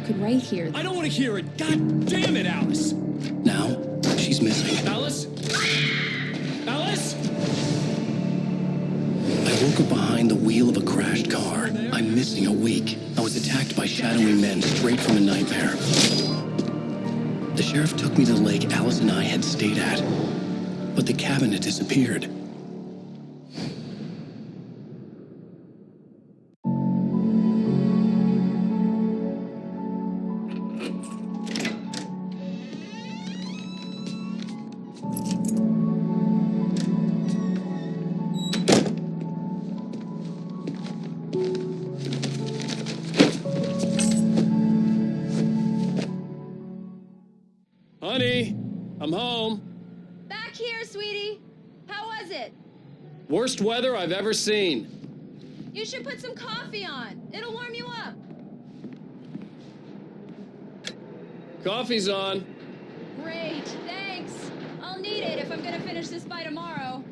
could write here. I don't want to hear it. God damn it, Alice. Now, she's missing. Alice? Alice? I woke up behind the wheel of a crashed car. I'm missing a week. I was attacked by shadowy men straight from a nightmare. The sheriff took me to the lake Alice and I had stayed at, but the cabin had disappeared. Honey, I'm home. Back here, sweetie. How was it? Worst weather I've ever seen. You should put some coffee on. It'll warm you up. Coffee's on. Great, thanks. I'll need it if I'm gonna finish this by tomorrow.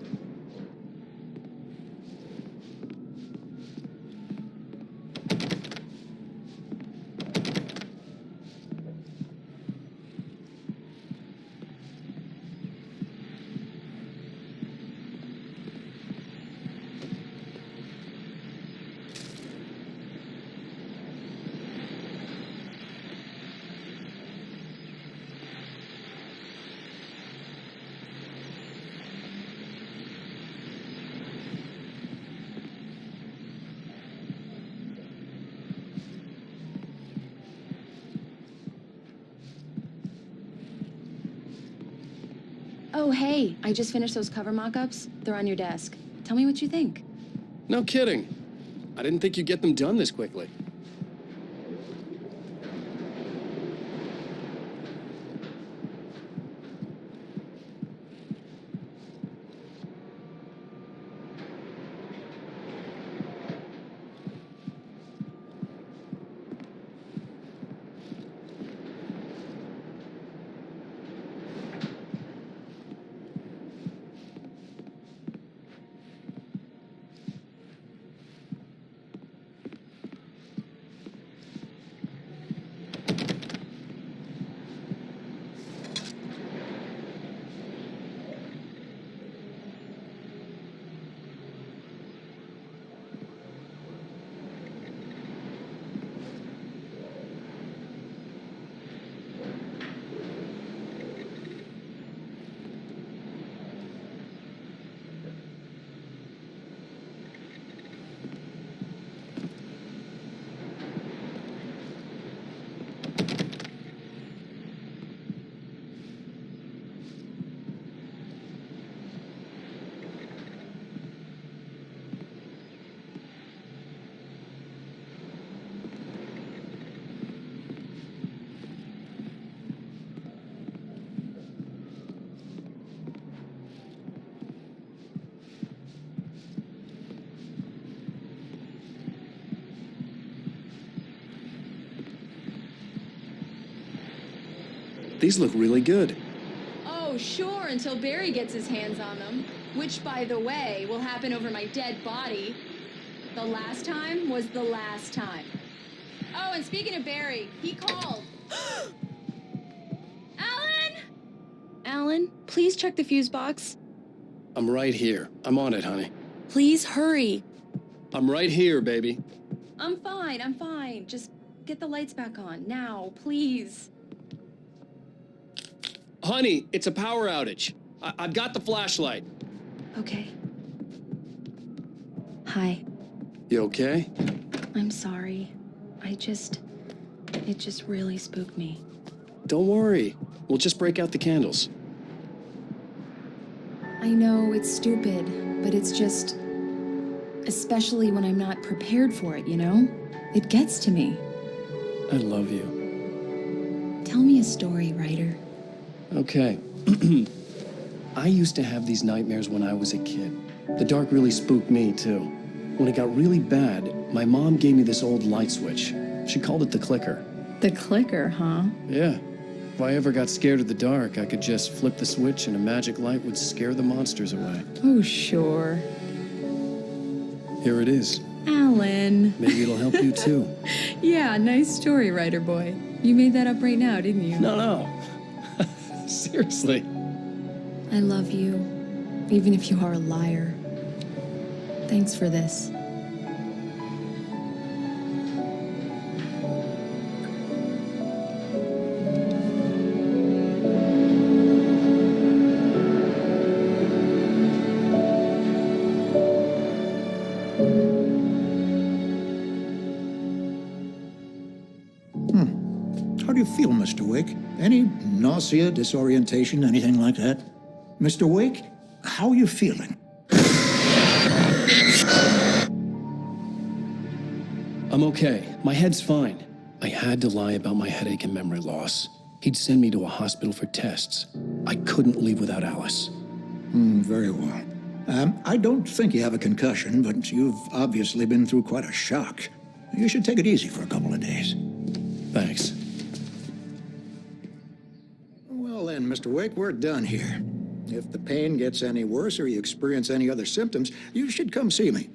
Oh, hey, I just finished those cover mock-ups. They're on your desk. Tell me what you think. No kidding. I didn't think you'd get them done this quickly. These look really good. Oh, sure, until Barry gets his hands on them. Which, by the way, will happen over my dead body. The last time was the last time. Oh, and speaking of Barry, he called. Alan? Alan, please check the fuse box. I'm right here. I'm on it, honey. Please hurry. I'm right here, baby. I'm fine. Just get the lights back on, now, please. Honey, it's a power outage. I've got the flashlight. Okay. Hi. You okay? I'm sorry. It just really spooked me. Don't worry. We'll just break out the candles. I know it's stupid, but it's just... especially when I'm not prepared for it, you know? It gets to me. I love you. Tell me a story, writer. Okay. I used to have these nightmares when I was a kid. The dark really spooked me, too. When it got really bad, my mom gave me this old light switch. She called it the clicker. The clicker, huh? Yeah. If I ever got scared of the dark, I could just flip the switch and a magic light would scare the monsters away. Oh, sure. Here it is. Alan. Maybe it'll help you too. Yeah, nice story, writer boy. You made that up right now, didn't you? No. Seriously. I love you, even if you are a liar. Thanks for this. How do you feel, Mr. Wake? Any nausea, disorientation, anything like that? Mr. Wake, how are you feeling? I'm okay. My head's fine. I had to lie about my headache and memory loss. He'd send me to a hospital for tests. I couldn't leave without Alice. Very well. I don't think you have a concussion, but you've obviously been through quite a shock. You should take it easy for a couple of days. Thanks. Well then, Mr. Wake, we're done here. If the pain gets any worse or you experience any other symptoms, you should come see me.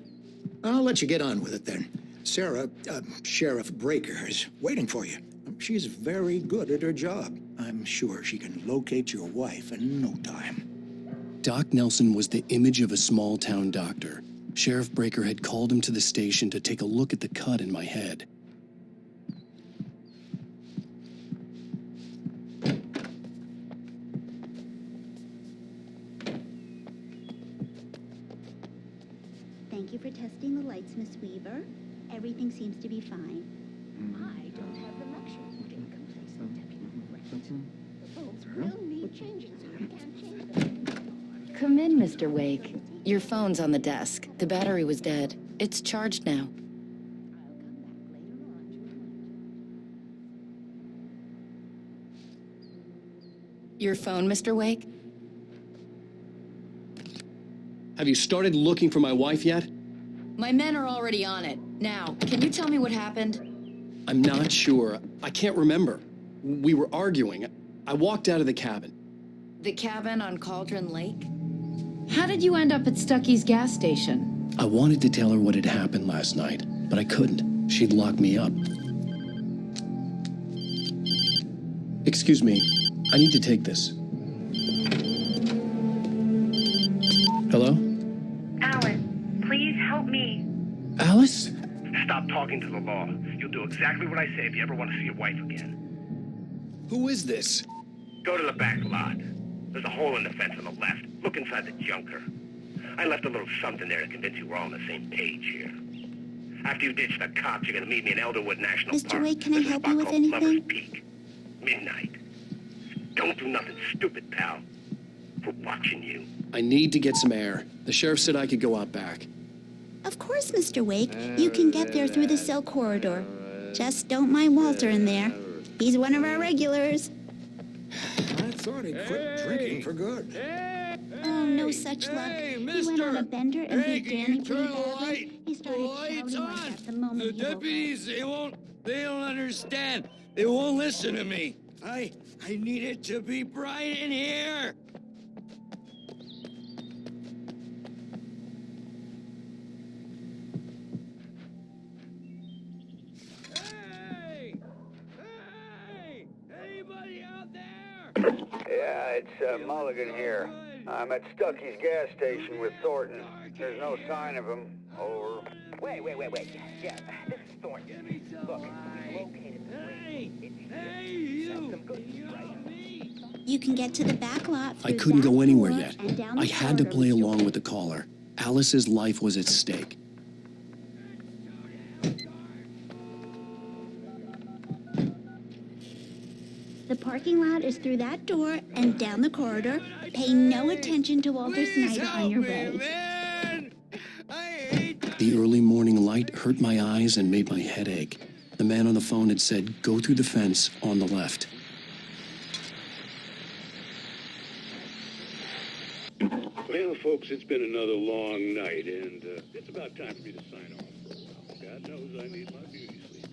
I'll let you get on with it then. Sarah, Sheriff Breaker, is waiting for you. She's very good at her job. I'm sure she can locate your wife in no time. Doc Nelson was the image of a small-town doctor. Sheriff Breaker had called him to the station to take a look at the cut in my head. Thank you for testing the lights, Miss Weaver. Everything seems to be fine. I don't have the luxury of getting complaints from Deputy Rector. The bulbs will need changing, so I can't change them. Come in, Mr. Wake. Your phone's on the desk. The battery was dead. It's charged now. I'll come back later on to remind you. Your phone, Mr. Wake? Have you started looking for my wife yet? My men are already on it. Now, can you tell me what happened? I'm not sure. I can't remember. We were arguing. I walked out of the cabin. The cabin on Cauldron Lake? How did you end up at Stuckey's gas station? I wanted to tell her what had happened last night, but I couldn't. She'd lock me up. Excuse me. I need to take this. Hello? Alan, please help me. Alice? Stop talking to the law. You'll do exactly what I say if you ever want to see your wife again. Who is this? Go to the back lot. There's a hole in the fence on the left. Look inside the junker. I left a little something there to convince you we're all on the same page here. After you ditch the cops, you're going to meet me in Elderwood National Mr. Park. Wake, can I There's a help spot you with called anything? Lover's Peak. Midnight. Don't do nothing stupid, pal. We're watching you. I need to get some air. The sheriff said I could go out back. Of course, Mr. Wake. You can get there through the cell corridor. Just don't mind Walter in there. He's one of our regulars. I thought he'd quit drinking for good. Oh, no such luck. He went on a bender and beat Danny pretty badly. He started shouting like that the moment he woke up. They don't understand. They won't listen to me. I need it to be bright in here. Hey! Hey! Anybody out there? Yeah, it's Mulligan here. I'm at Stuckey's gas station with Thornton. There's no sign of him. Over. Wait. Yeah, this is Thornton. Look, we located the Hey! Hey, you! You can get to the back lot I through couldn't that go anywhere door yet. and down the I had to corridor, play Mr. along Wake. with the caller. Alice's life was at stake. The parking lot is through that door and down the corridor. Pay no attention to Walter Snyder on your way. Man! I hate The early morning light hurt my eyes and made my head ache. The man on the phone had said, go through the fence on the left. Well, folks, it's been another long night, and it's about time for me to sign off for a while. God knows I need my beauty sleep.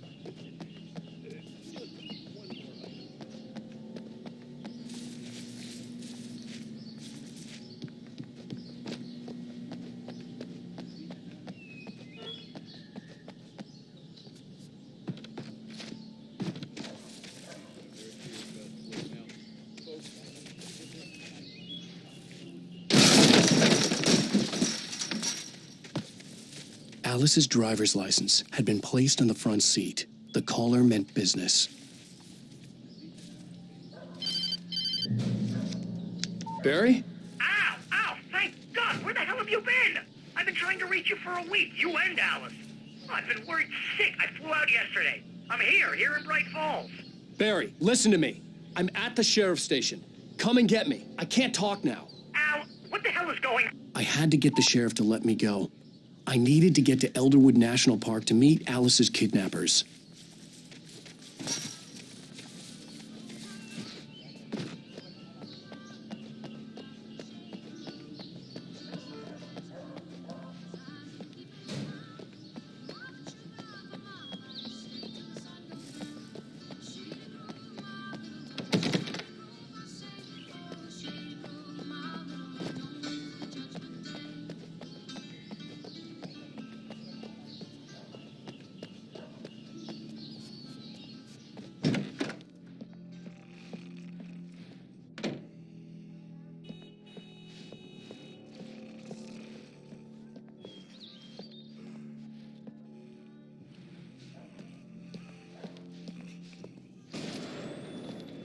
Just one more item. Alice's driver's license had been placed on the front seat. The caller meant business. Barry? Ow! Ow! Thank God! Where the hell have you been? I've been trying to reach you for a week, you and Alice. Oh, I've been worried sick. I flew out yesterday. I'm here in Bright Falls. Barry, listen to me. I'm at the sheriff's station. Come and get me. I can't talk now. Al, what the hell is going on? I had to get the sheriff to let me go. I needed to get to Elderwood National Park to meet Alice's kidnappers.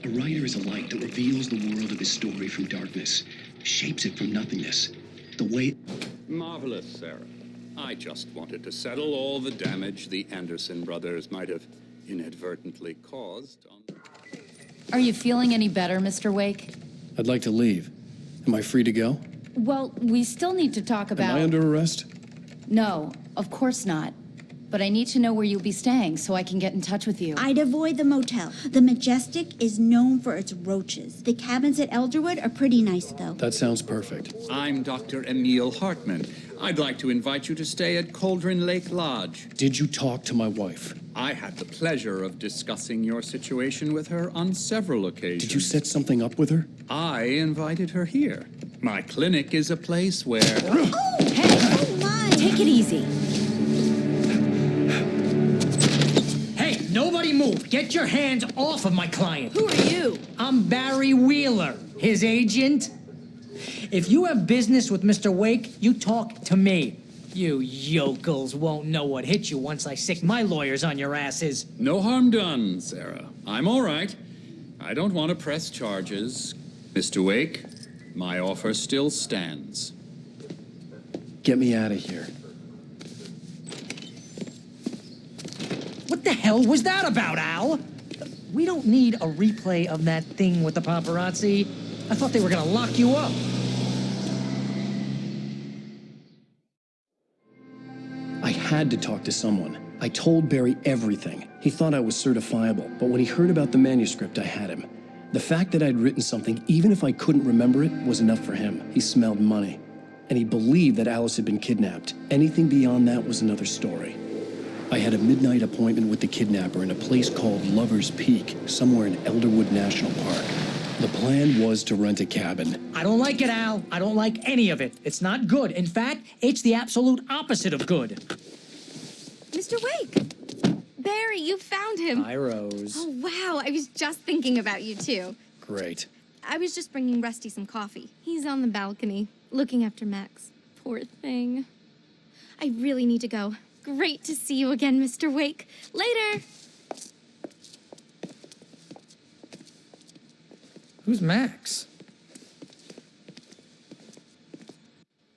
A writer is a light that reveals the world of his story from darkness, shapes it from nothingness. The way... Marvelous, Sarah. I just wanted to settle all the damage the Anderson brothers might have inadvertently caused on... Are you feeling any better, Mr. Wake? I'd like to leave. Am I free to go? Well, we still need to talk about... Am I under arrest? No, of course not. But I need to know where you'll be staying so I can get in touch with you. I'd avoid the motel. The Majestic is known for its roaches. The cabins at Elderwood are pretty nice, though. That sounds perfect. I'm Dr. Emil Hartman. I'd like to invite you to stay at Cauldron Lake Lodge. Did you talk to my wife? I had the pleasure of discussing your situation with her on several occasions. Did you set something up with her? I invited her here. My clinic is a place where... Oh! Hey! Oh, my! Take it easy. Hey, nobody move. Get your hands off of my client. Who are you? I'm Barry Wheeler, his agent. If you have business with Mr. Wake, you talk to me. You yokels won't know what hit you once I sick my lawyers on your asses. No harm done, Sarah. I'm all right. I don't want to press charges. Mr. Wake, my offer still stands. Get me out of here. What the hell was that about, Al? We don't need a replay of that thing with the paparazzi. I thought they were gonna lock you up. I had to talk to someone. I told Barry everything. He thought I was certifiable, but when he heard about the manuscript, I had him. The fact that I'd written something, even if I couldn't remember it, was enough for him. He smelled money. And he believed that Alice had been kidnapped. Anything beyond that was another story. I had a midnight appointment with the kidnapper in a place called Lover's Peak, somewhere in Elderwood National Park. The plan was to rent a cabin. I don't like it, Al. I don't like any of it. It's not good. In fact, it's the absolute opposite of good. Mr. Wake! Barry, you found him. Hi, Rose. Oh, wow. I was just thinking about you, too. Great. I was just bringing Rusty some coffee. He's on the balcony, looking after Max. Poor thing. I really need to go. Great to see you again, Mr. Wake. Later! Who's Max?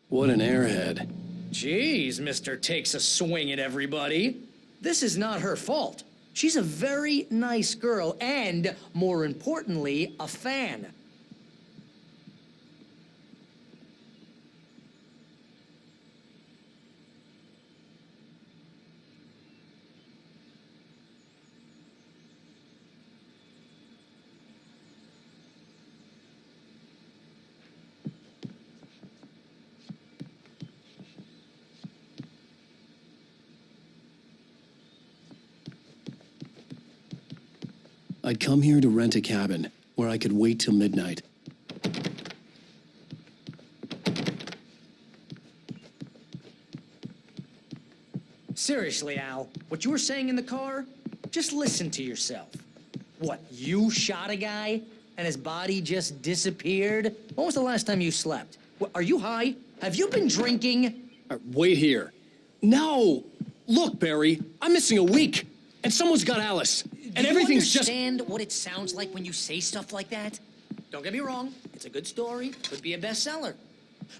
What an airhead. Jeez, Mr. Takes a swing at everybody. This is not her fault. She's a very nice girl and, more importantly, a fan. I'd come here to rent a cabin where I could wait till midnight. Seriously, Al, what you were saying in the car, just listen to yourself. What, you shot a guy and his body just disappeared? When was the last time you slept? What, are you high? Have you been drinking? Wait here. No! Look, Barry, I'm missing a week, and someone's got Alice, and everything's just... Do you understand what it sounds like when you say stuff like that? Don't get me wrong, it's a good story, could be a bestseller.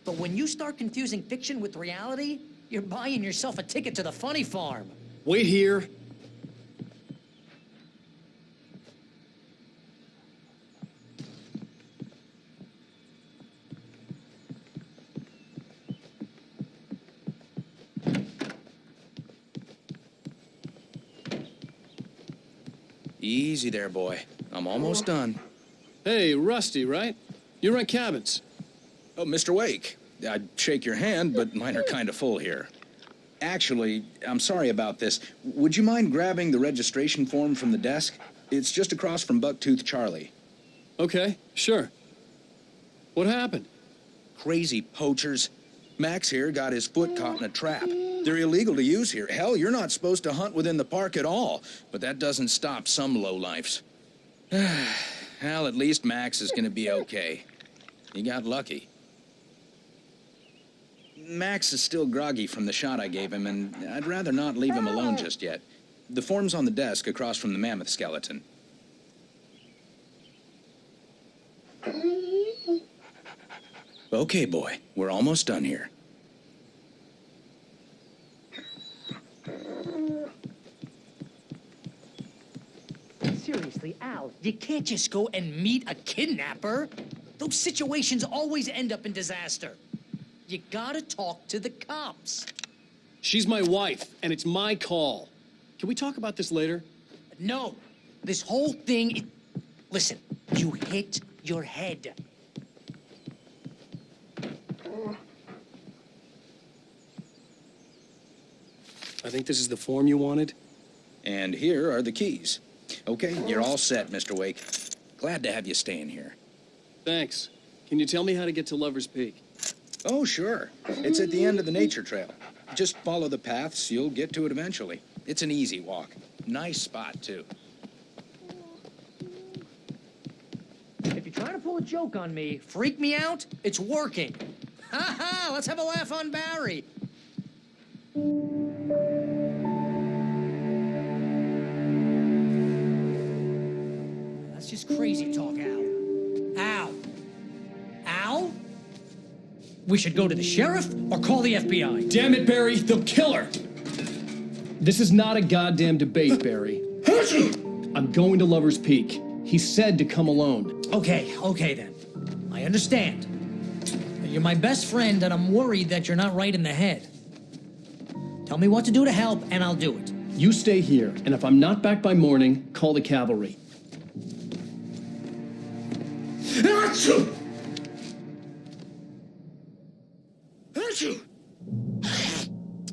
But when you start confusing fiction with reality, you're buying yourself a ticket to the funny farm. Wait here. Easy there, boy. I'm almost done. Hey, Rusty, right? You rent cabins. Oh, Mr. Wake. I'd shake your hand, but mine are kind of full here. Actually, I'm sorry about this. Would you mind grabbing the registration form from the desk? It's just across from Bucktooth Charlie. Okay, sure. What happened? Crazy poachers. Max here got his foot caught in a trap. They're illegal to use here. Hell, you're not supposed to hunt within the park at all. But that doesn't stop some lowlifes. Well, at least Max is gonna be okay. He got lucky. Max is still groggy from the shot I gave him, and I'd rather not leave him alone just yet. The form's on the desk across from the mammoth skeleton. Okay, boy, we're almost done here. Seriously, Al, you can't just go and meet a kidnapper. Those situations always end up in disaster. You gotta talk to the cops. She's my wife, and it's my call. Can we talk about this later? No, this whole thing... Listen, you hit your head. I think this is the form you wanted. And here are the keys. Okay, you're all set, Mr. Wake. Glad to have you staying here. Thanks. Can you tell me how to get to Lover's Peak? Oh, sure. It's at the end of the nature trail. Just follow the paths, you'll get to it eventually. It's an easy walk. Nice spot, too. If you're trying to pull a joke on me, freak me out, it's working. Ha ha, let's have a laugh on Barry. That's just crazy talk, Al. Al? Al? We should go to the sheriff or call the FBI. Damn it, Barry, they'll kill her! This is not a goddamn debate, Barry. I'm going to Lover's Peak. He said to come alone. Okay then. I understand. You're my best friend, and I'm worried that you're not right in the head. Tell me what to do to help, and I'll do it. You stay here, and if I'm not back by morning, call the cavalry. Achoo! Achoo!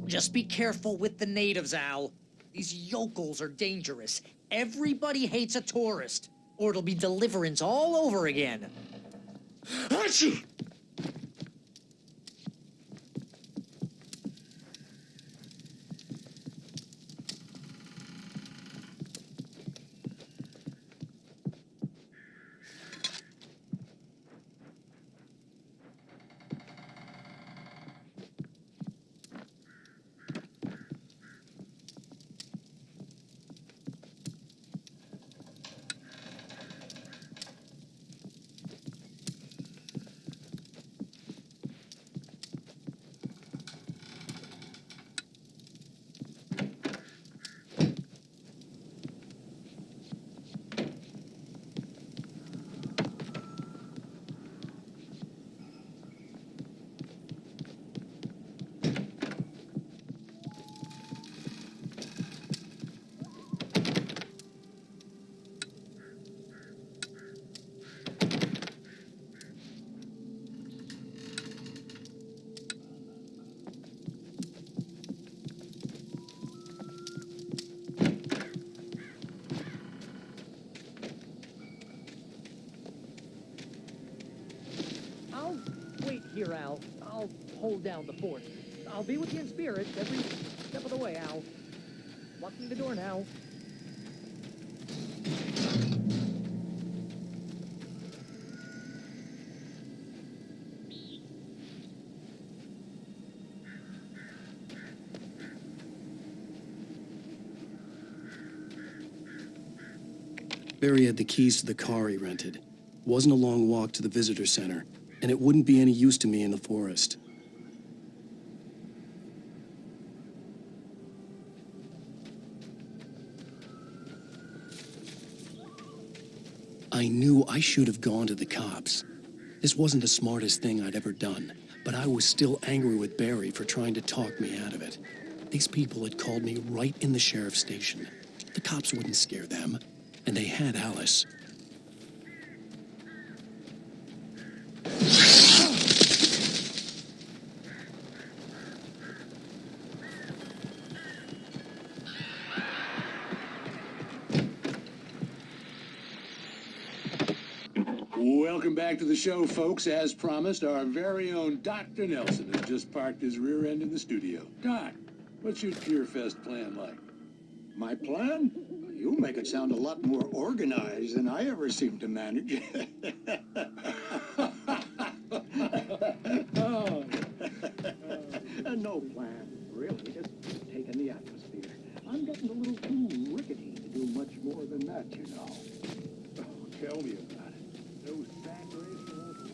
Just be careful with the natives, Al. These yokels are dangerous. Everybody hates a tourist, or it'll be deliverance all over again. Achoo! I'll wait here, Al. I'll hold down the fort. I'll be with you in spirit every step of the way, Al. Locking the door now. Barry had the keys to the car he rented. It wasn't a long walk to the visitor center, and it wouldn't be any use to me in the forest. I knew I should have gone to the cops. This wasn't the smartest thing I'd ever done, but I was still angry with Barry for trying to talk me out of it. These people had called me right in the sheriff's station. The cops wouldn't scare them, and they had Alice. Welcome back to the show, folks. As promised, our very own Dr. Nelson has just parked his rear end in the studio. Doc, what's your Tear Fest plan like? My plan? You make it sound a lot more organized than I ever seem to manage. No plan, really. Just taking the atmosphere. I'm getting a little too rickety to do much more than that, you know. Oh, tell me about it. Those sack races.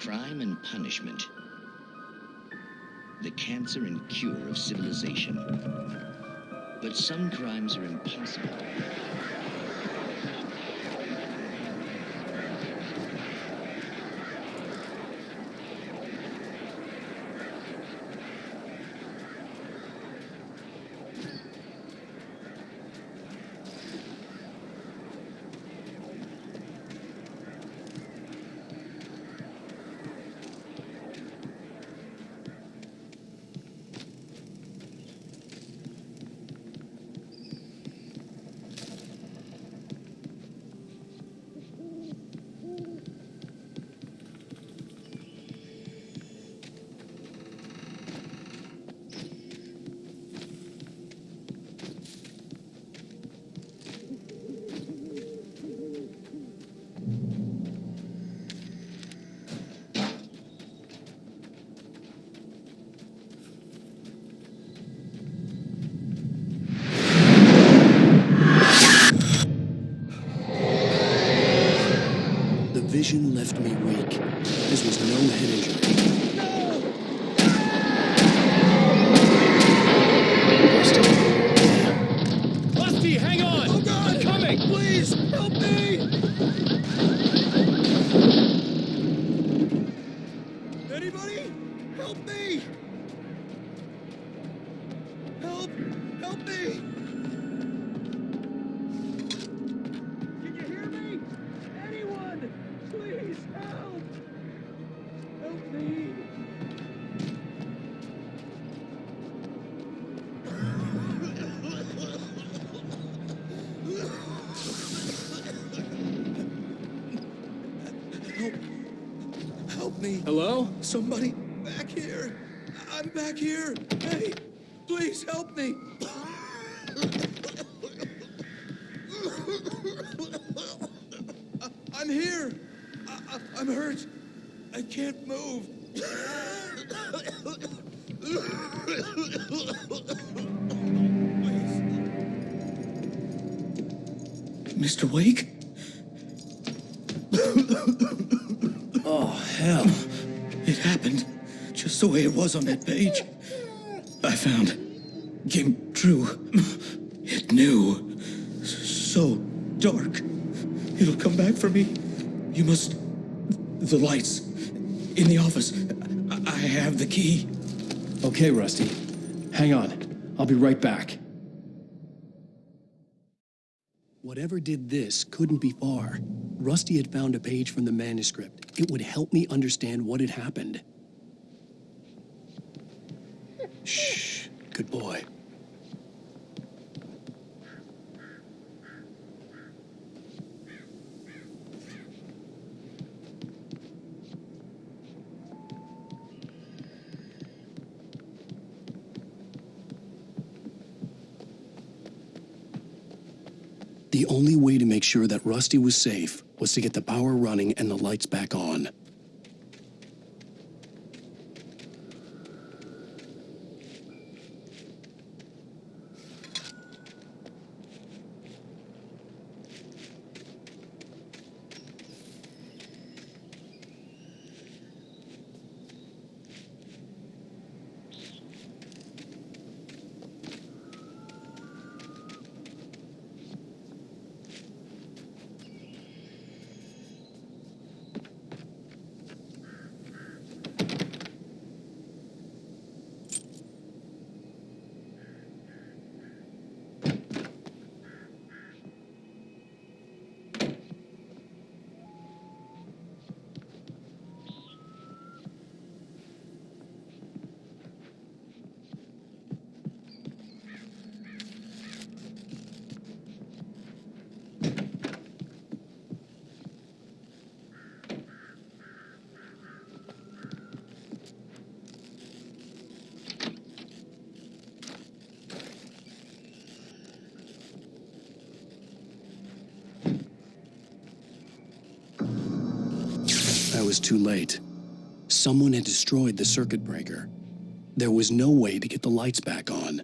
Crime and punishment. The cancer and cure of civilization. But some crimes are impossible. Vision left me weak. This was no head injury. Rusty, hang on! Oh God! I'm coming! Please, help me! Anybody? Help me! Help! Help me! Can you hear me? Anyone? Please! Help me! Help me. Hello? Somebody back here. I'm back here. Hey, please help me. I'm here. I'm hurt. I can't move. Mr. Wake? Oh, hell. It happened just the way it was on that page. I found. Came true. It knew. So dark. It'll come back for me. You must... The lights. In the office. I have the key. Okay, Rusty. Hang on. I'll be right back. Whatever did this couldn't be far. Rusty had found a page from the manuscript. It would help me understand what had happened. Shh. Good boy. The only way to make sure that Rusty was safe was to get the power running and the lights back on. I was too late. Someone had destroyed the circuit breaker. There was no way to get the lights back on.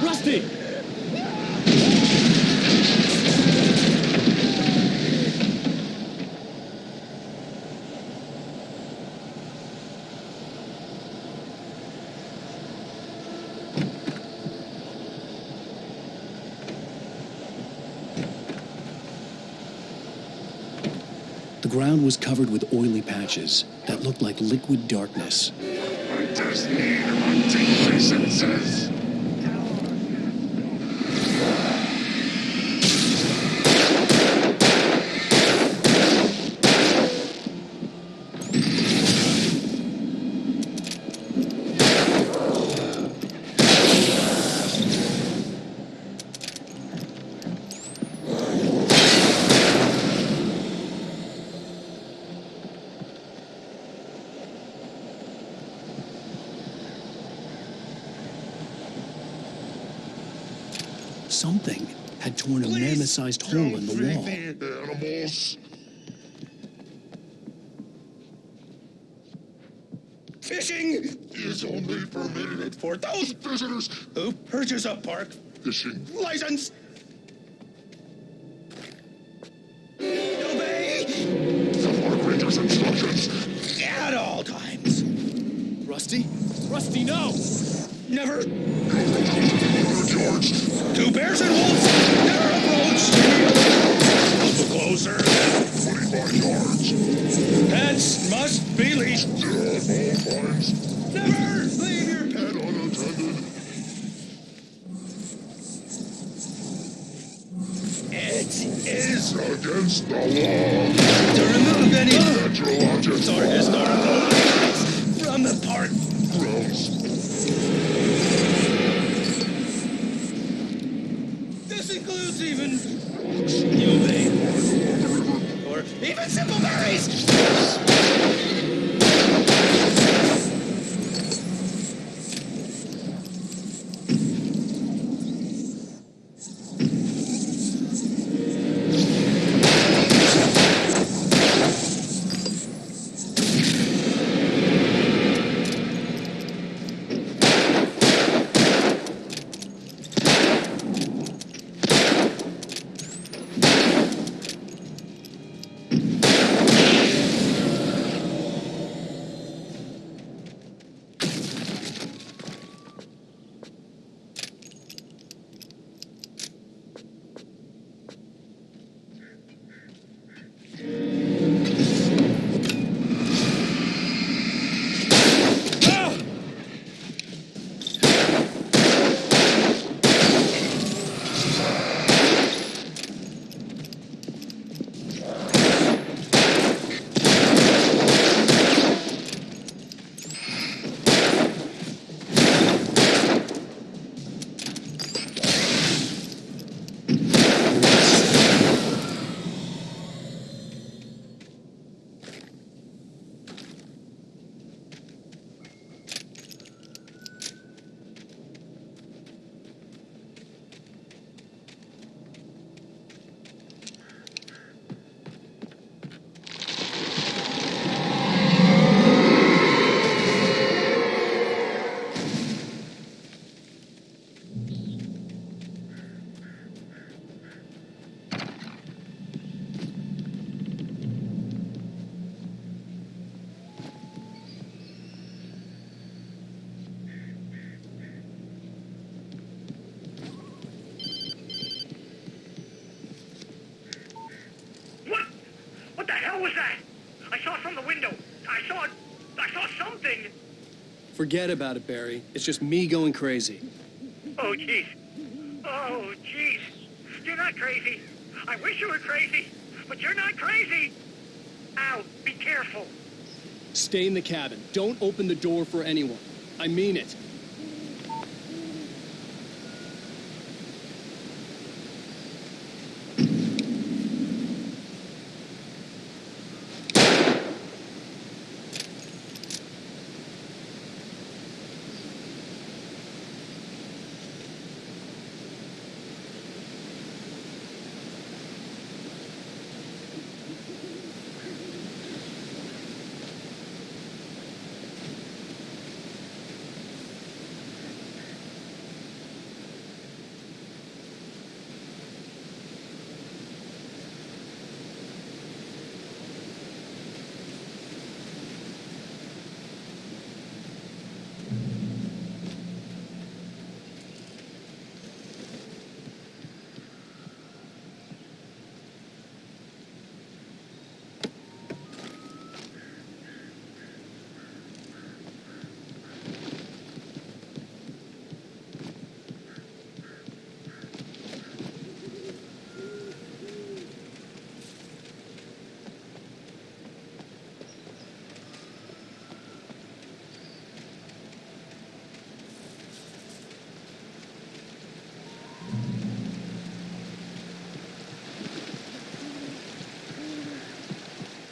Rusty! The ground was covered with oily patches that looked like liquid darkness. Hunters need hunting licenses. Something had torn a mammoth-sized hole in the wall. Animals. Fishing is only permitted for those visitors who purchase a park fishing license. Obey the park ranger's instructions at all times. Rusty? Rusty, no! Never. Charged. Two bears and wolves never approach. Closer than 25 yards. Pets must be leashed. At all times. Never leave your pet unattended. is against the law to remove any metrological or historical artifacts from the park grounds. This includes even humane or even simple berries. What the hell was that? I saw it from the window. I saw something. Forget about it, Barry. It's just me going crazy. Oh, jeez. Oh, jeez. You're not crazy. I wish you were crazy, but you're not crazy. Ow, be careful. Stay in the cabin. Don't open the door for anyone. I mean it.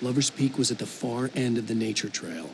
Lover's Peak was at the far end of the nature trail.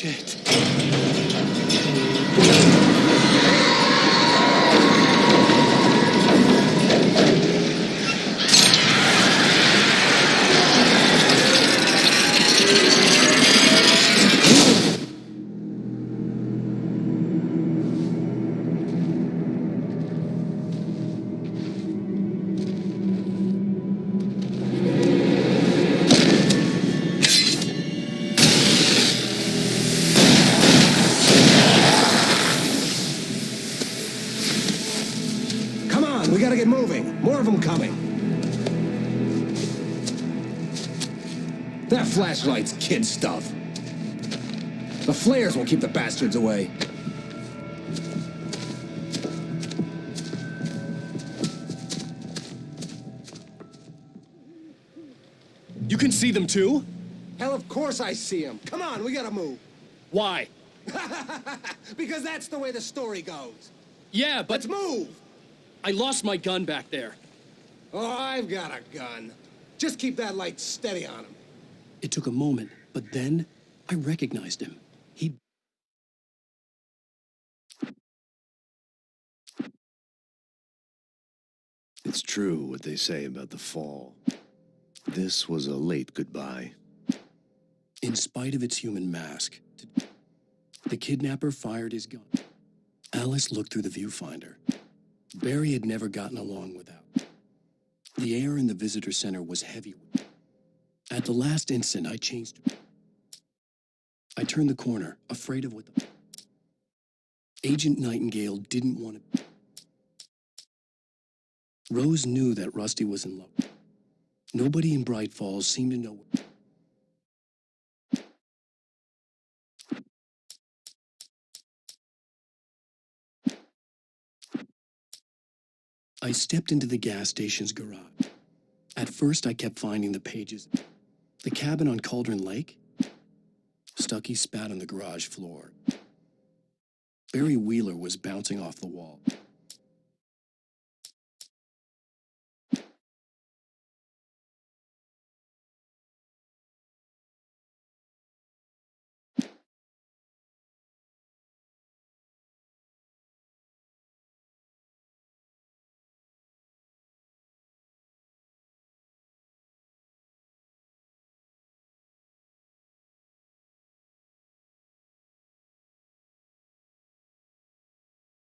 Shit. We gotta get moving. More of them coming. That flashlight's kid stuff. The flares won't keep the bastards away. You can see them too? Hell, of course I see them. Come on, we gotta move. Why? Because that's the way the story goes. Yeah, but... Let's move! I lost my gun back there. Oh, I've got a gun. Just keep that light steady on him. It took a moment, but then I recognized him. He... It's true what they say about the fall. This was a late goodbye. In spite of its human mask, the kidnapper fired his gun. Alice looked through the viewfinder. Barry had never gotten along without. The air in the visitor center was heavy. At the last instant, I changed. I turned the corner, afraid of what the... Agent Nightingale didn't want to... Rose knew that Rusty was in love. Nobody in Bright Falls seemed to know... I stepped into the gas station's garage. At first, I kept finding the pages. The cabin on Cauldron Lake? Stucky spat on the garage floor. Barry Wheeler was bouncing off the wall.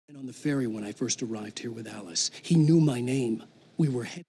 And on the ferry when I first arrived here with Alice, he knew my name. We were headed.